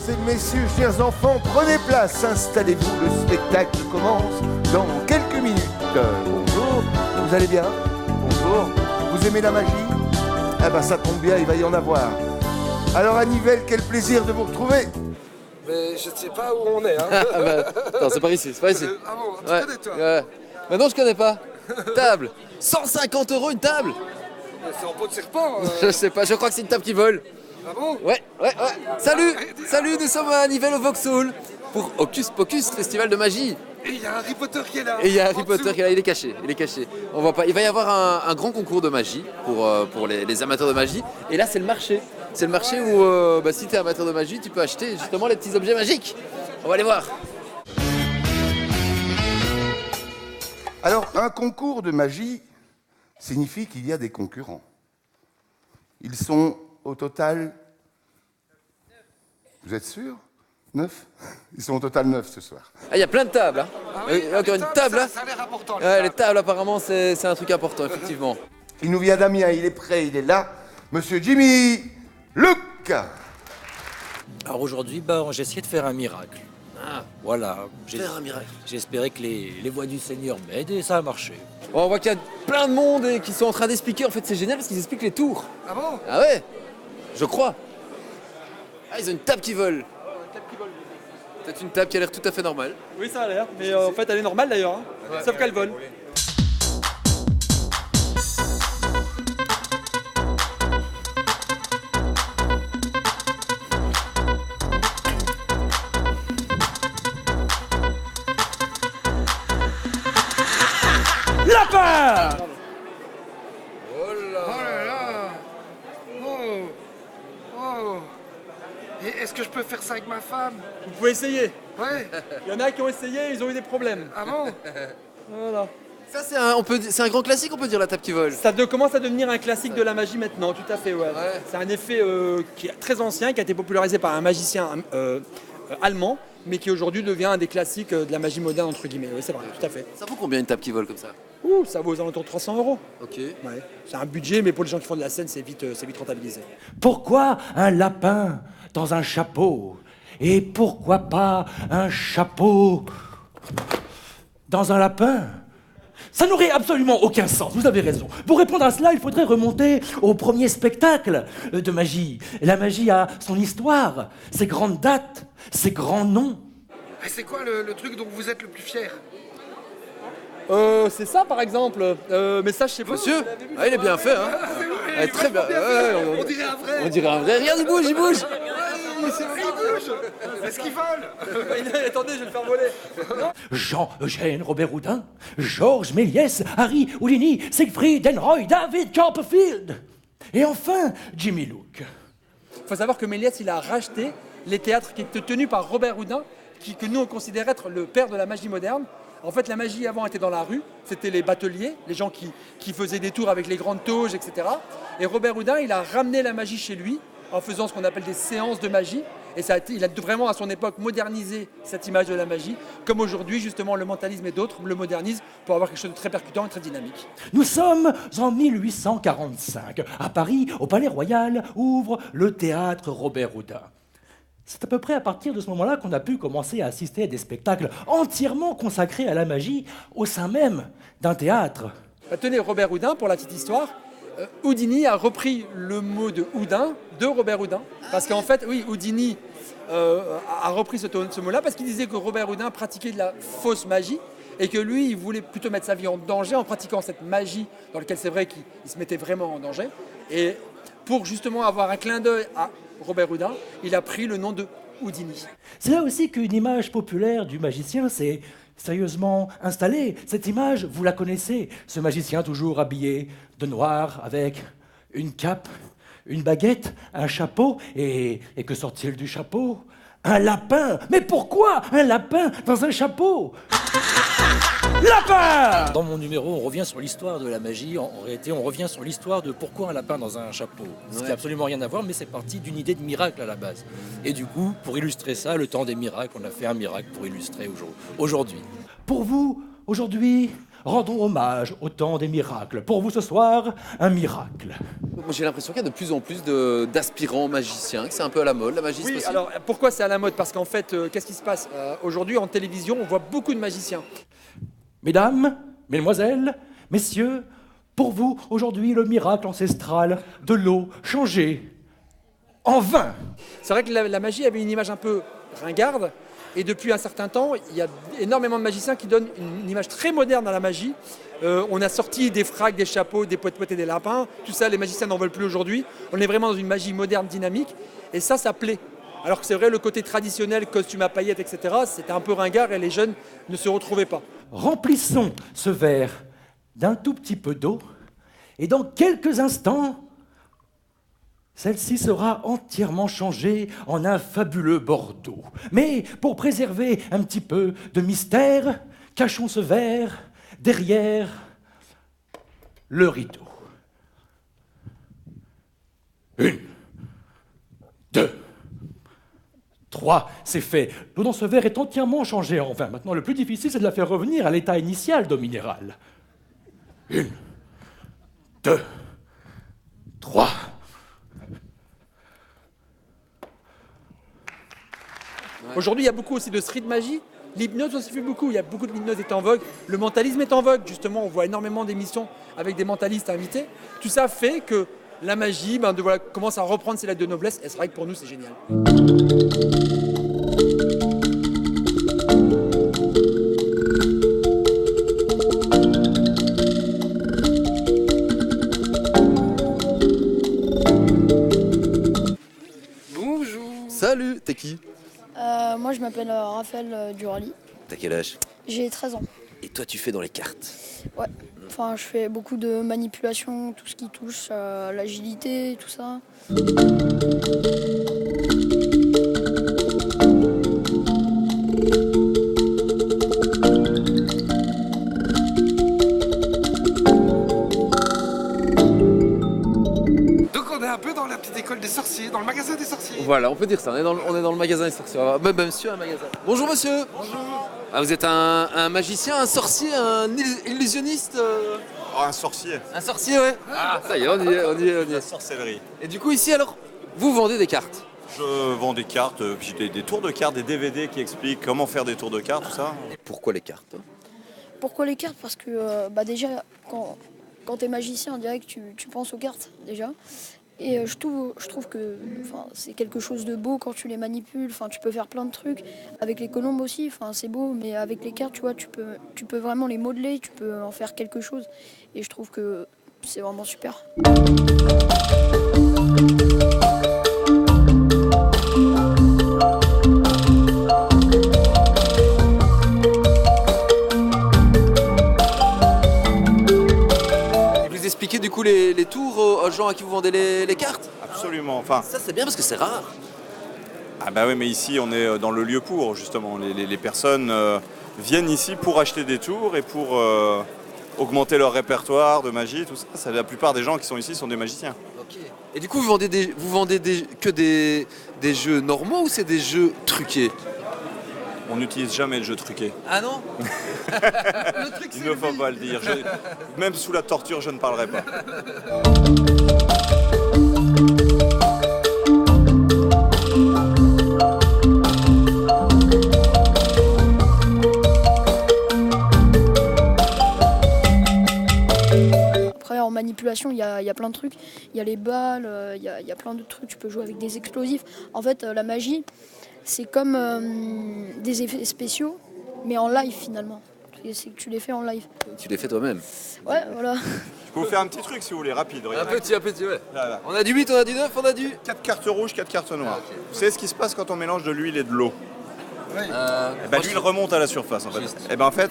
et messieurs, chers enfants, prenez place, installez-vous, le spectacle commence dans quelques minutes. Bonjour, vous allez bien? Bonjour, vous aimez la magie? Eh ben ça tombe bien, il va y en avoir. Alors à Nivelles, quel plaisir de vous retrouver. Mais je ne sais pas où on est, hein. Ah bah, non, c'est par ici, c'est par ici. Ah bon, tu Ouais, connais toi? ouais. Mais non, je connais pas. Table. 150 € une table. C'est en peau de serpent. Je sais pas, je crois que c'est une table qui vole. Ah bon? Ouais. Salut, nous sommes à Nivelles au Vauxhall pour Hocus Pocus, festival de magie. Et il y a Harry Potter qui est là. Et il y a Harry Potter qui est là, il est caché. On voit pas. Il va y avoir un grand concours de magie pour les amateurs de magie. Et là, c'est le marché. C'est le marché où, si tu es amateur de magie, tu peux acheter justement les petits objets magiques. On va aller voir. Alors, un concours de magie signifie qu'il y a des concurrents. Ils sont au total... Vous êtes sûr? 9? Ils sont au total 9 ce soir. Ah, il y a plein de tables. Hein. Ah oui, Encore une table là. Ça a l'air important. Les tables, apparemment, c'est un truc important, effectivement. Il nous vient d'Amiens, il est prêt, il est là. Monsieur Jimmy Luc. Alors aujourd'hui, j'ai essayé de faire un miracle. Ah, Voilà. faire un miracle. J'espérais que les voix du Seigneur m'aident et ça a marché. Bon, on voit qu'il y a plein de monde et qui sont en train d'expliquer. En fait, c'est génial parce qu'ils expliquent les tours. Ah bon? Ah ouais? Je crois. Ah, ils ont une table qui vole. Peut-être une table qui a l'air tout à fait normale. Oui, ça a l'air, mais en fait, elle est normale d'ailleurs, hein. Sauf qu'elle vole. Lapin! Oh là là. Oh. Et est-ce que je peux faire ça avec ma femme? Vous pouvez essayer. Ouais. Il y en a qui ont essayé, ils ont eu des problèmes. Ah bon? Voilà. Ça, c'est un grand classique, on peut dire, la table qui vole. Commence à devenir un classique de la magie maintenant, tout à fait, ouais. C'est un effet qui est très ancien, qui a été popularisé par un magicien allemand, mais qui aujourd'hui devient un des classiques de la magie moderne, entre guillemets. Oui, c'est vrai, tout à fait. Ça vaut combien une table qui vole comme ça? Ça vaut aux alentours de 300 €. Ok. Ouais. C'est un budget, mais pour les gens qui font de la scène, c'est vite rentabilisé. Pourquoi un lapin dans un chapeau? Et pourquoi pas un chapeau dans un lapin? Ça n'aurait absolument aucun sens, vous avez raison. Pour répondre à cela, il faudrait remonter au premier spectacle de magie. La magie a son histoire, ses grandes dates, ses grands noms. Et c'est quoi le truc dont vous êtes le plus fier? C'est ça, par exemple. Mais ça, je sais pas. Monsieur, il est bien fait, hein. Il très est bien. vachement fait. On dirait un vrai. On dirait un vrai. Regarde, il bouge. Est-ce qu'ils volent? Attendez, je vais le faire voler. Jean-Eugène Robert Houdin, Georges Méliès, Harry Houdini, Siegfried Enroy, David Copperfield. Et enfin, Jimmy Luke. Il faut savoir que Méliès, il a racheté les théâtres qui étaient tenus par Robert Houdin, que nous on considère être le père de la magie moderne. En fait, la magie avant était dans la rue, c'était les bateliers, les gens qui faisaient des tours avec les grandes tauges, etc. Et Robert Houdin, il a ramené la magie chez lui en faisant ce qu'on appelle des séances de magie. Et il a vraiment, à son époque, modernisé cette image de la magie, comme aujourd'hui, justement, le mentalisme et d'autres le modernisent pour avoir quelque chose de très percutant et très dynamique. Nous sommes en 1845. À Paris, au Palais Royal, ouvre le théâtre Robert Houdin. C'est à peu près à partir de ce moment-là qu'on a pu commencer à assister à des spectacles entièrement consacrés à la magie au sein même d'un théâtre. Tenez, Robert Houdin, pour la petite histoire, Houdini a repris le mot de Houdin de Robert Houdin. Parce qu'en fait, oui, Houdini a repris ce mot-là parce qu'il disait que Robert Houdin pratiquait de la fausse magie et que lui, il voulait plutôt mettre sa vie en danger en pratiquant cette magie dans laquelle c'est vrai qu'il se mettait vraiment en danger. Et pour justement avoir un clin d'œil à Robert Houdin, il a pris le nom de Houdini. C'est là aussi qu'une image populaire du magicien s'est sérieusement installée. Cette image, vous la connaissez, ce magicien toujours habillé de noir avec une cape, une baguette, un chapeau, et que sort-il du chapeau? Un lapin! Mais pourquoi un lapin dans un chapeau? Lapin! Dans mon numéro, on revient sur l'histoire de la magie. En réalité, on revient sur l'histoire de pourquoi un lapin dans un chapeau. Ce qui n'a absolument rien à voir, mais c'est parti d'une idée de miracle à la base. Et du coup, pour illustrer ça, le temps des miracles, on a fait un miracle pour illustrer aujourd'hui. Pour vous, aujourd'hui, rendons hommage au temps des miracles. Pour vous ce soir, un miracle. Moi j'ai l'impression qu'il y a de plus en plus d'aspirants magiciens, que c'est un peu à la mode, la magie c'est Oui, possible. alors pourquoi c'est à la mode? Parce qu'en fait, qu'est-ce qui se passe? Aujourd'hui, en télévision, on voit beaucoup de magiciens. Mesdames, mesdemoiselles, messieurs, pour vous, aujourd'hui, le miracle ancestral de l'eau changée en vin. C'est vrai que la magie avait une image un peu ringarde, et depuis un certain temps, il y a énormément de magiciens qui donnent une image très moderne à la magie. On a sorti des fracs, des chapeaux, des poètes et des lapins. Tout ça, les magiciens n'en veulent plus aujourd'hui. On est vraiment dans une magie moderne, dynamique, et ça plaît. Alors que c'est vrai, le côté traditionnel, costume à paillettes, etc., c'était un peu ringard et les jeunes ne se retrouvaient pas. Remplissons ce verre d'un tout petit peu d'eau, et dans quelques instants, celle-ci sera entièrement changée en un fabuleux Bordeaux. Mais pour préserver un petit peu de mystère, cachons ce verre derrière le rideau. 1, 2, 3, c'est fait. L'eau dans ce verre est entièrement changée en vin. Maintenant, le plus difficile, c'est de la faire revenir à l'état initial d'eau minérale. 1, 2, 3. Aujourd'hui, il y a beaucoup aussi de street magie. L'hypnose aussi fait beaucoup. Il y a beaucoup de l'hypnose est en vogue. Le mentalisme est en vogue. Justement, on voit énormément d'émissions avec des mentalistes invités. Tout ça fait que la magie commence à reprendre ses lettres de noblesse. Et c'est vrai que pour nous, c'est génial. Bonjour. Salut, t'es qui? Moi je m'appelle Raphaël Durali, T'as quel âge? j'ai 13 ans. Et toi tu fais dans les cartes? Ouais, enfin je fais beaucoup de manipulations, tout ce qui touche à l'agilité, tout ça. Donc on est un peu dans la petite école des sorciers, dans le magasin des sorciers. Voilà, on peut dire ça, on est dans le magasin des sorciers. Monsieur, un magasin. Bonjour monsieur. Bonjour. Ah, vous êtes un magicien, un sorcier, un illusionniste Un sorcier. Un sorcier, ouais. Ah, ça y est, on y est. La sorcellerie. Et du coup, ici, alors, vous vendez des cartes? Je vends des cartes, j'ai des tours de cartes, des DVD qui expliquent comment faire des tours de cartes, tout ça. Et pourquoi les cartes? Pourquoi les cartes? Parce que déjà quand t'es magicien en direct tu penses aux cartes déjà. Et je trouve que c'est quelque chose de beau quand tu les manipules. Tu peux faire plein de trucs. Avec les colombes aussi, c'est beau. Mais avec les cartes, tu vois, tu peux vraiment les modeler, tu peux en faire quelque chose. Et je trouve que c'est vraiment super. Expliquez du coup les tours aux gens à qui vous vendez les cartes? Absolument. Enfin, Ça c'est bien parce que c'est rare. ah bah oui, mais ici on est dans le lieu pour, justement. Les personnes viennent ici pour acheter des tours et pour augmenter leur répertoire de magie, tout ça. La plupart des gens qui sont ici sont des magiciens. Ok. Et du coup vous vendez que des jeux normaux ou c'est des jeux truqués? On n'utilise jamais le jeu truqué. Ah non? Le truc Il ne faut pas le dire. Même sous la torture, je ne parlerai pas. Après en manipulation il y a plein de trucs. Il y a les balles, il y a plein de trucs. Tu peux jouer avec des explosifs. En fait la magie c'est comme des effets spéciaux mais en live finalement. C'est que tu les fais en live. Tu les fais toi-même? Ouais voilà. Je peux vous faire un petit truc si vous voulez, rapide. Un Regardez. petit, ouais. Là. On a du 8, on a du 9, on a du... 4 cartes rouges, 4 cartes noires. Vous savez ce qui se passe quand on mélange de l'huile et de l'eau? L'huile remonte à la surface en fait. Juste. En fait,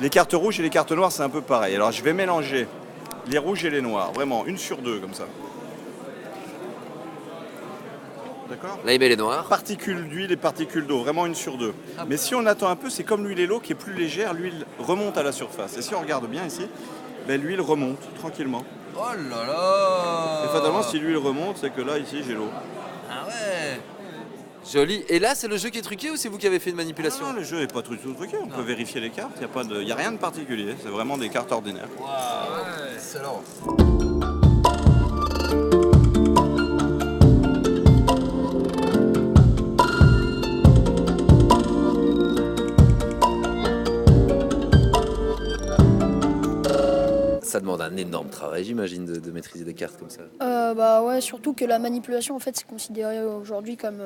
les cartes rouges et les cartes noires c'est un peu pareil. Alors je vais mélanger les rouges et les noirs, vraiment une sur deux comme ça. D'accord? Là il met les noirs. Particules d'huile et particules d'eau, vraiment une sur deux. Mais si on attend un peu, c'est comme l'huile et l'eau qui est plus légère, l'huile remonte à la surface. Et si on regarde bien ici, l'huile remonte tranquillement. Oh là là. Et fatalement, si l'huile remonte, c'est que là, ici, j'ai l'eau. Ah ouais. Joli. Et là, c'est le jeu qui est truqué ou c'est vous qui avez fait une manipulation? Non, le jeu n'est pas tout truqué, on peut vérifier les cartes, il n'y a rien de particulier, c'est vraiment des cartes ordinaires. Excellent. Ça demande un énorme travail, j'imagine, de maîtriser des cartes comme ça. Bah ouais, surtout que la manipulation, en fait, c'est considéré aujourd'hui comme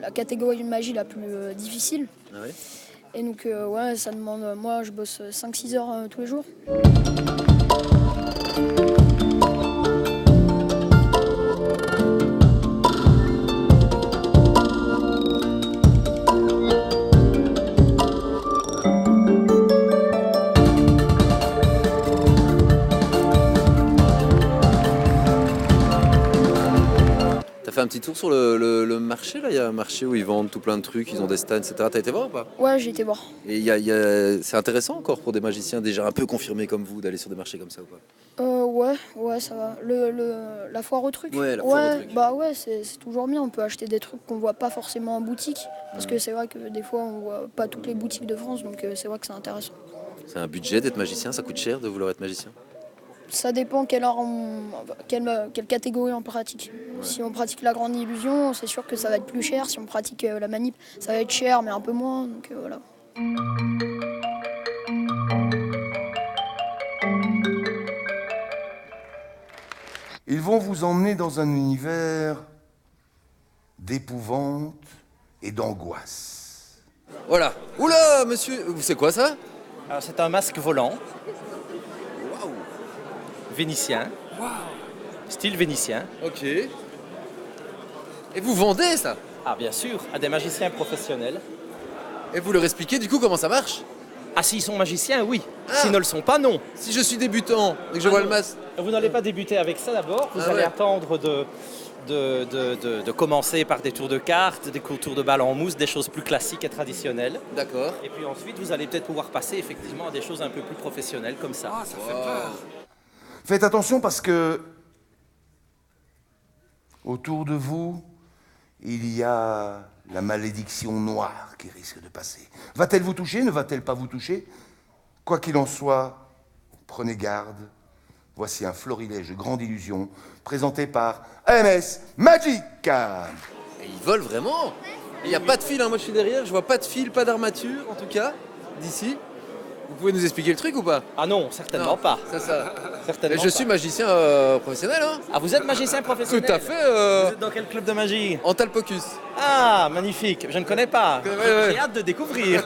la catégorie de magie la plus difficile. Ah ouais. Et donc, ouais, ça demande. Moi, je bosse 5-6 heures tous les jours. T'as fait un petit tour sur le marché là? Il y a un marché où ils vendent tout plein de trucs, ils ont des stands, etc. T'as été voir ou pas? Ouais, j'ai été voir. Et c'est intéressant encore pour des magiciens déjà un peu confirmés comme vous d'aller sur des marchés comme ça ou pas? Ouais, ça va. La foire aux trucs. Ouais, la foire aux trucs. Bah ouais, c'est toujours bien. On peut acheter des trucs qu'on voit pas forcément en boutique. Parce que c'est vrai que des fois, on voit pas toutes les boutiques de France, donc c'est vrai que c'est intéressant. C'est un budget d'être magicien, ça coûte cher de vouloir être magicien? Ça dépend quelle catégorie on pratique. Ouais. Si on pratique la grande illusion, c'est sûr que ça va être plus cher. Si on pratique la manip, ça va être cher, mais un peu moins. Donc voilà. Ils vont vous emmener dans un univers d'épouvante et d'angoisse. Voilà. Oula, monsieur, c'est quoi ça? Alors, c'est un masque volant. Vénitien. Wow. Style vénitien. Ok. Et vous vendez ça? Ah, bien sûr, à des magiciens professionnels. Et vous leur expliquez du coup comment ça marche? Ah, s'ils sont magiciens, oui. S'ils ne le sont pas, non. Si je suis débutant et que je vois le masque. Vous n'allez pas débuter avec ça d'abord. Vous allez attendre de commencer par des tours de cartes, des tours de balles en mousse, des choses plus classiques et traditionnelles. D'accord. Et puis ensuite, vous allez peut-être pouvoir passer effectivement à des choses un peu plus professionnelles comme ça. Ah, ça fait peur. Faites attention parce que autour de vous, il y a la malédiction noire qui risque de passer. Va-t-elle vous toucher? Ne va-t-elle pas vous toucher? Quoi qu'il en soit, prenez garde. Voici un florilège de grande illusion présenté par AMS Magic. Et ils volent vraiment? Il n'y a pas de fil, hein. Moi je suis derrière, je vois pas de fil, pas d'armature en tout cas, d'ici. Vous pouvez nous expliquer le truc ou pas? Ah non, certainement pas. C'est ça. Certainement Mais je suis magicien professionnel, hein? Ah, vous êtes magicien professionnel? Tout à fait. Vous êtes dans quel club de magie? Antalpocus. Ah, magnifique. Je ne connais pas. Ouais. J'ai hâte de découvrir.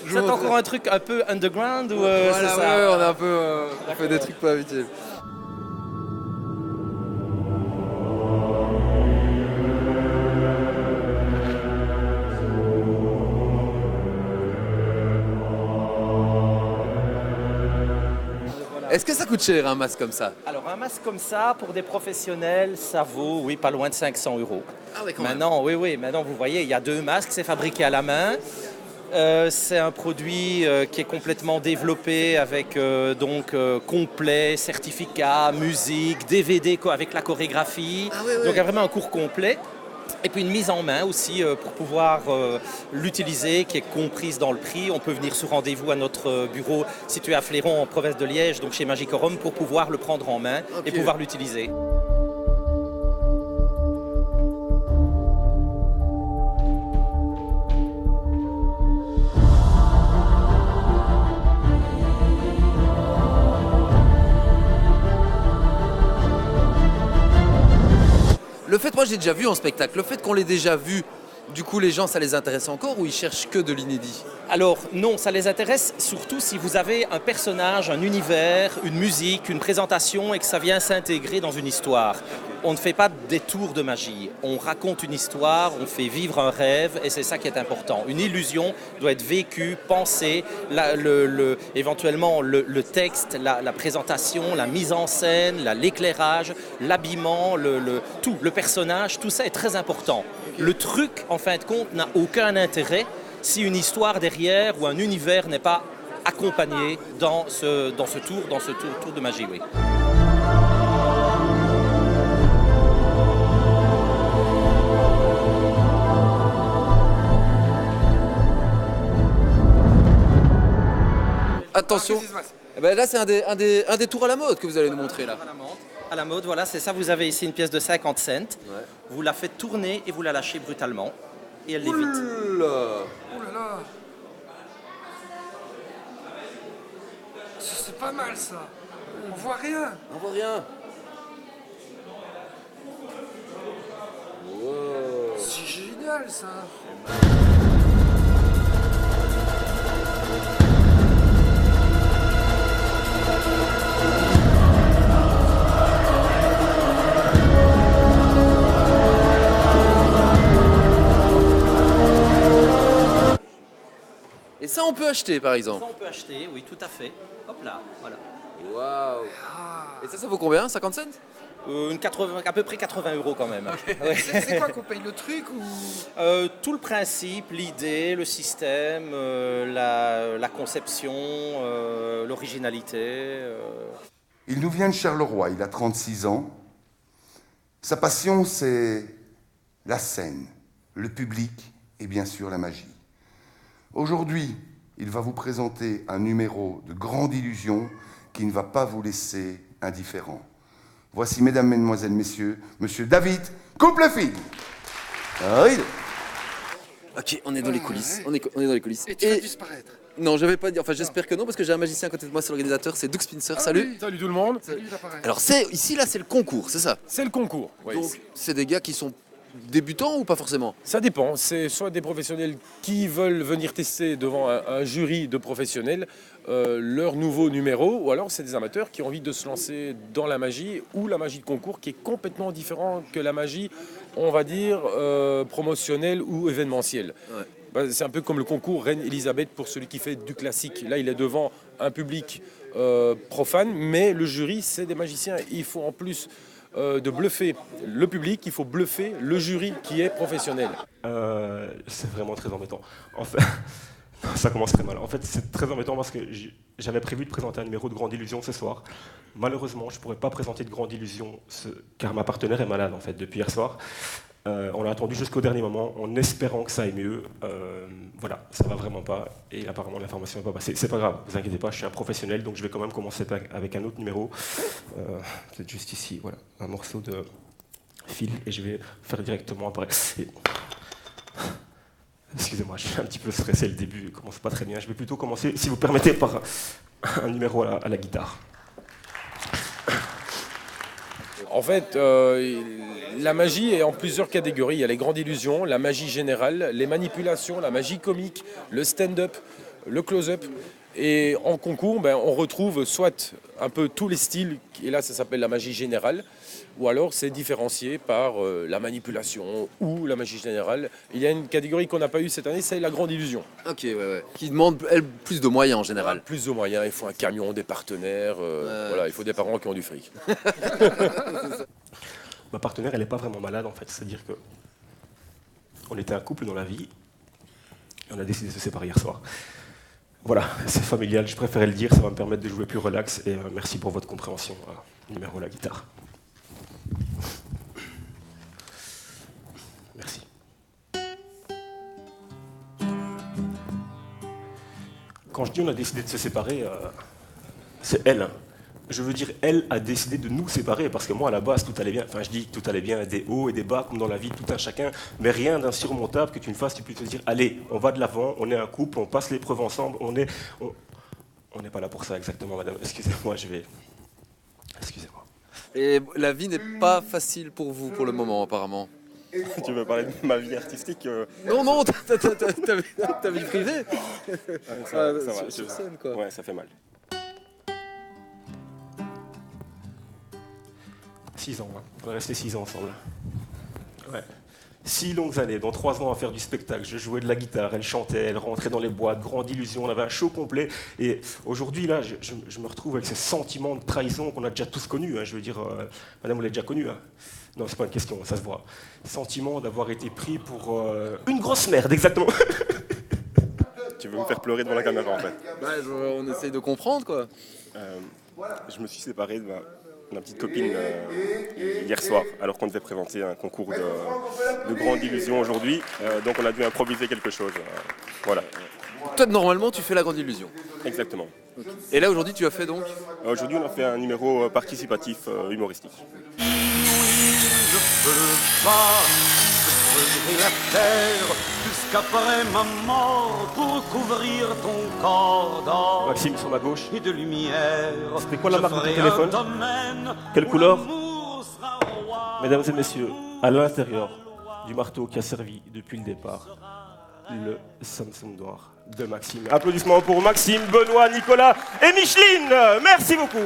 Vous êtes encore un truc un peu underground ou voilà, c'est ça? Ouais, on a un peu on fait des trucs pas habituels. Est-ce que ça coûte cher un masque comme ça? Alors un masque comme ça, pour des professionnels, ça vaut, oui, pas loin de 500 €. Ah ouais, quand maintenant, même. Oui, maintenant vous voyez, il y a 2 masques, c'est fabriqué à la main. C'est un produit qui est complètement développé avec complet, certificat, musique, DVD avec la chorégraphie. Ah ouais. Donc il y a vraiment un cours complet. Et puis une mise en main aussi pour pouvoir l'utiliser, qui est comprise dans le prix. On peut venir sur rendez-vous à notre bureau situé à Fléron en province de Liège, donc chez Magicorum, pour pouvoir le prendre en main et pouvoir l'utiliser. Le fait, moi j'ai déjà vu en spectacle, le fait qu'on l'ait déjà vu, du coup les gens ça les intéresse encore ou ils cherchent que de l'inédit? Alors non, ça les intéresse surtout si vous avez un personnage, un univers, une musique, une présentation et que ça vient s'intégrer dans une histoire. On ne fait pas des tours de magie, on raconte une histoire, on fait vivre un rêve et c'est ça qui est important. Une illusion doit être vécue, pensée, éventuellement le texte, la présentation, la mise en scène, l'éclairage, l'habillement, tout, le personnage, tout ça est très important. Le truc, en fin de compte, n'a aucun intérêt si une histoire derrière ou un univers n'est pas accompagné dans ce tour de magie. Oui. Attention. qu'est-ce qui se passe? Eh ben là, c'est un des tours à la mode que vous allez nous montrer là. À la mode, voilà, c'est ça. Vous avez ici une pièce de 50 cents. Ouais. Vous la faites tourner et vous la lâchez brutalement. Et elle lévite. Oula. Oh là là. C'est pas mal ça. On voit rien. On voit rien. Wow. C'est génial ça. Et ça, on peut acheter par exemple. Ça, on peut acheter, oui, tout à fait. Hop là, voilà. Waouh. Et ça vaut combien? 50 cents? À peu près 80 € quand même. Ouais. C'est quoi qu'on paye le truc ou... Tout le principe, l'idée, le système, la conception, l'originalité. Il nous vient de Charleroi, il a 36 ans. Sa passion, c'est la scène, le public et bien sûr la magie. Aujourd'hui, il va vous présenter un numéro de grande illusion qui ne va pas vous laisser indifférent. Voici, mesdames, mesdemoiselles, messieurs, monsieur David Couplefil. Oui. Ok, on est dans les coulisses. On est dans les coulisses. Et tu vas disparaître. Non, je vais pas dire. Enfin, j'espère que non, parce que j'ai un magicien à côté de moi, c'est l'organisateur, c'est Doug Spencer. Salut. Oui. Salut tout le monde. Salut l'appareil. Alors, ici, là, c'est le concours, c'est ça? C'est le concours. Oui. Donc, c'est des gars qui sont débutants ou pas forcément? Ça dépend. C'est soit des professionnels qui veulent venir tester devant un jury de professionnels leur nouveau numéro, ou alors c'est des amateurs qui ont envie de se lancer dans la magie ou la magie de concours qui est complètement différente que la magie, on va dire, promotionnelle ou événementielle. Ouais. Bah, c'est un peu comme le concours Reine Elisabeth pour celui qui fait du classique. Là, il est devant un public profane, mais le jury, c'est des magiciens. Il faut en plus de bluffer le public, il faut bluffer le jury qui est professionnel. C'est vraiment très embêtant. En fait, ça commence très mal. En fait, c'est très embêtant parce que j'avais prévu de présenter un numéro de Grande Illusion ce soir. Malheureusement, je ne pourrais pas présenter de Grande Illusion car ma partenaire est malade en fait depuis hier soir. On l'a attendu jusqu'au dernier moment en espérant que ça aille mieux. Voilà, ça va vraiment pas et apparemment l'information n'est pas passée. C'est pas grave, vous inquiétez pas, je suis un professionnel donc je vais quand même commencer avec un autre numéro. Peut-être juste ici, voilà, un morceau de fil et je vais faire directement apparaître. Excusez-moi, je suis un petit peu stressé, le début ne commence pas très bien. Je vais plutôt commencer, si vous permettez, par un numéro à la guitare. En fait, la magie est en plusieurs catégories. Il y a les grandes illusions, la magie générale, les manipulations, la magie comique, le stand-up, le close-up. Et en concours, on retrouve soit un peu tous les styles, et là ça s'appelle la magie générale, ou alors c'est différencié par la manipulation ou la magie générale. Il y a une catégorie qu'on n'a pas eue cette année, c'est la grande illusion. Ok, ouais. Qui demande, elle, plus de moyens en général. Plus de moyens, il faut un camion, des partenaires, voilà, il faut des parents qui ont du fric. Ma partenaire, elle n'est pas vraiment malade en fait, c'est-à-dire que on était un couple dans la vie, et on a décidé de se séparer hier soir. Voilà, c'est familial, je préférais le dire, ça va me permettre de jouer plus relax et merci pour votre compréhension. Numéro la guitare. Merci. Quand je dis on a décidé de se séparer, c'est elle. Hein. Je veux dire, elle a décidé de nous séparer parce que moi, à la base, tout allait bien. Enfin, je dis tout allait bien, des hauts et des bas, comme dans la vie, tout un chacun, mais rien d'insurmontable que tu ne fasses, tu puisses te dire, allez, on va de l'avant, on est un couple, on passe l'épreuve ensemble, on n'est pas là pour ça exactement, madame. Excusez-moi, Excusez-moi. Et la vie n'est pas facile pour vous pour le moment, apparemment. Tu veux parler de ma vie artistique Non, ta vie privée. Ça va, sur scène, quoi. Ouais, ça fait mal. 6 ans, hein. On va rester 6 ans ensemble. Ouais. 6 longues années, dans 3 ans à faire du spectacle. Je jouais de la guitare, elle chantait, elle rentrait dans les boîtes, grande illusion, on avait un show complet. Et aujourd'hui, là, je me retrouve avec ces sentiments de trahison qu'on a déjà tous connus. Hein. Je veux dire, madame, vous l'avez déjà connu. Hein. Non, c'est pas une question, ça se voit. Sentiment d'avoir été pris pour une grosse merde, exactement. Tu veux me faire pleurer devant la caméra, en fait. On essaye de comprendre, quoi. Je me suis séparé de ma petite copine hier soir, alors qu'on devait présenter un concours de grande illusion aujourd'hui. Donc on a dû improviser quelque chose. Voilà. Toi, normalement, tu fais la grande illusion. Exactement. Et là, aujourd'hui, tu as fait donc Aujourd'hui, on a fait un numéro participatif humoristique. Je peux le pas, je creuserai la terre jusqu'après ma mort pour couvrir ton corps d'or. Maxime sur ma gauche. Et de lumière. C'était quoi la marque de ton téléphone? Quelle couleur? Mesdames et messieurs, à l'intérieur du marteau qui a servi depuis le départ, le Samsung noir de Maxime. Applaudissements pour Maxime, Benoît, Nicolas et Micheline. Merci beaucoup.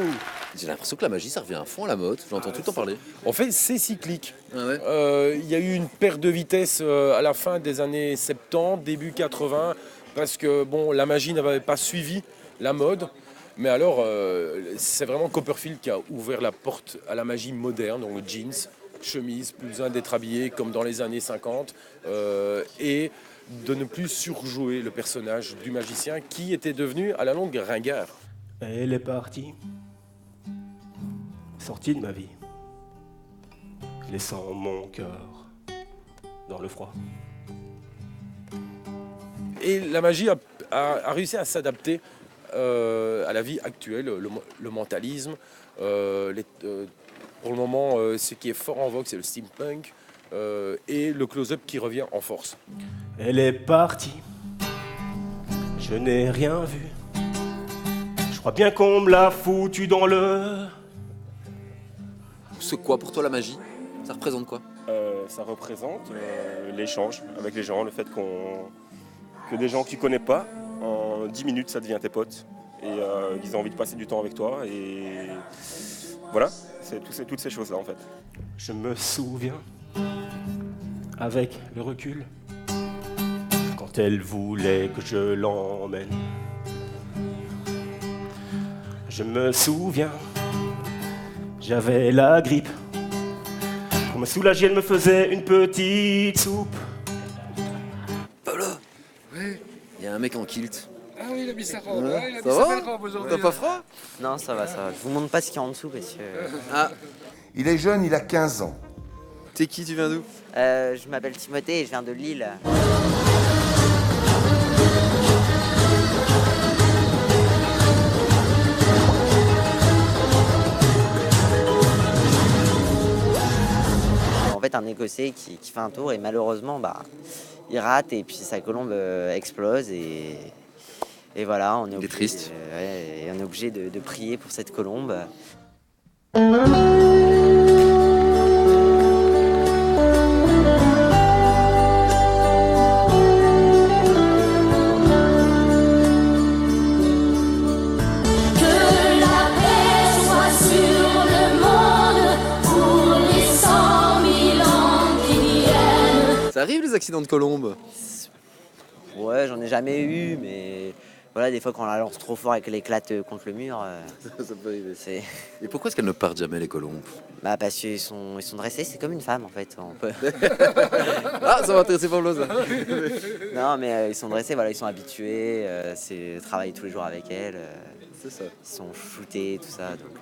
J'ai l'impression que la magie, ça revient à fond à la mode. J'entends tout le temps parler. En fait, c'est cyclique. Ah ouais. Il y a eu une perte de vitesse à la fin des années 70, début 80, parce que bon, la magie n'avait pas suivi la mode. Mais alors, c'est vraiment Copperfield qui a ouvert la porte à la magie moderne, donc jeans, chemise, plus besoin d'être habillé comme dans les années 50, et de ne plus surjouer le personnage du magicien qui était devenu à la longue ringard. Elle est partie, sortie de ma vie, laissant mon cœur dans le froid. Et la magie a réussi à s'adapter à la vie actuelle, le mentalisme. Pour le moment, ce qui est fort en vogue, c'est le steampunk et le close-up qui revient en force. Elle est partie, je n'ai rien vu. Je crois bien qu'on me l'a foutu dans le... C'est quoi pour toi la magie? Ça représente quoi? Ça représente l'échange avec les gens, le fait que des gens que tu connais pas, en 10 minutes, ça devient tes potes. Et ils ont envie de passer du temps avec toi. Et voilà, c'est toutes ces choses-là en fait. Je me souviens, avec le recul, quand elle voulait que je l'emmène. Je me souviens, j'avais la grippe. Pour me soulager, elle me faisait une petite soupe. Pablo, Oui. il y a un mec en kilt. Ah oui, il a mis sa robe. Ouais. Ah, il a Ça mis va sa belle robe aujourd'hui. T'as pas froid? Non, ça va, ça va. Je vous montre pas ce qu'il y a en dessous parce que... Ah, Il est jeune, il a 15 ans. t'es qui? Tu viens d'où? Je m'appelle Timothée et je viens de Lille. En fait, un Écossais qui fait un tour et malheureusement, il rate et puis sa colombe explose et voilà, on est obligé, triste. Et on est obligé de prier pour cette colombe. Ça arrive les accidents de colombes? Ouais, j'en ai jamais eu, mais voilà, des fois quand on la lance trop fort et qu'elle éclate contre le mur, Ça peut arriver. c'est... Et pourquoi est-ce qu'elles ne partent jamais les colombes? Parce qu'ils sont dressés, c'est comme une femme en fait. On peut... Ah, ça va intéresser Pablo ça. Non, mais ils sont dressés, voilà, ils sont habitués, c'est travailler tous les jours avec elles. C'est ça. Ils sont shootés, tout ça, donc...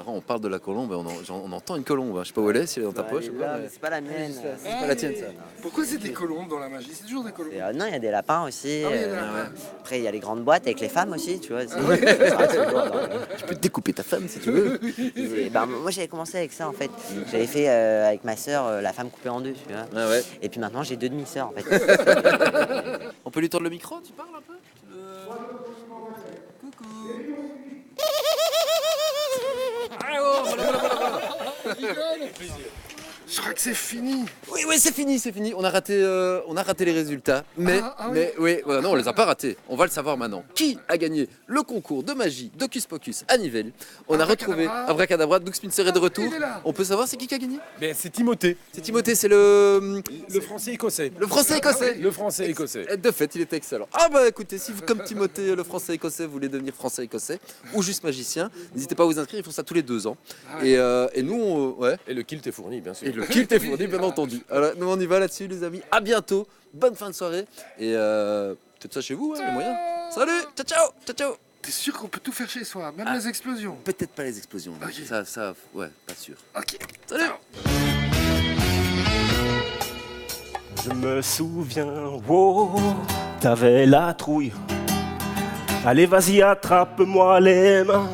On parle de la colombe et on entend une colombe. Je sais pas où elle est, si elle est dans ta poche. C'est pas la mienne. C'est pas la tienne ça. Pourquoi c'est des colombes dans la magie? C'est toujours des colombes. Non, il y a des lapins aussi. Ah oui, il y a des lapins. Après, il y a les grandes boîtes avec les femmes aussi, tu vois. Je peux te découper ta femme si tu veux. Et moi, j'avais commencé avec ça en fait. J'avais fait avec ma sœur la femme coupée en deux, tu vois. Ah ouais. Et puis maintenant, j'ai 2 demi-sœurs en fait. On peut lui tendre le micro, tu parles un peu? Je crois que c'est fini. Oui, c'est fini. On a raté les résultats. Mais oui, non, on les a pas ratés. On va le savoir maintenant. Qui a gagné le concours de magie d'Hocus Pocus à Nivelles? On a retrouvé Abracadabra. Doug Spincer est de retour. On peut savoir c'est qui a gagné? C'est Timothée. C'est Timothée, c'est le français écossais. Le français écossais. Le français écossais. De fait, il était excellent. Ah bah écoutez, si vous, comme Timothée, le français écossais, vous voulez devenir français écossais ou juste magicien, n'hésitez pas à vous inscrire, ils font ça tous les 2 ans. Et nous, Et le kilt est fourni, bien sûr. Le kilt est fourni, bien entendu. Alors, nous, on y va là-dessus, les amis. À bientôt. Bonne fin de soirée. Et peut-être ça chez vous, les moyens. Salut, ciao, ciao, ciao. T'es sûr qu'on peut tout faire chez soi, même les explosions? Peut-être pas les explosions. Okay. Ça, ouais, pas sûr. Ok. Salut. Je me souviens, wow, t'avais la trouille. Allez, vas-y, attrape-moi les mains.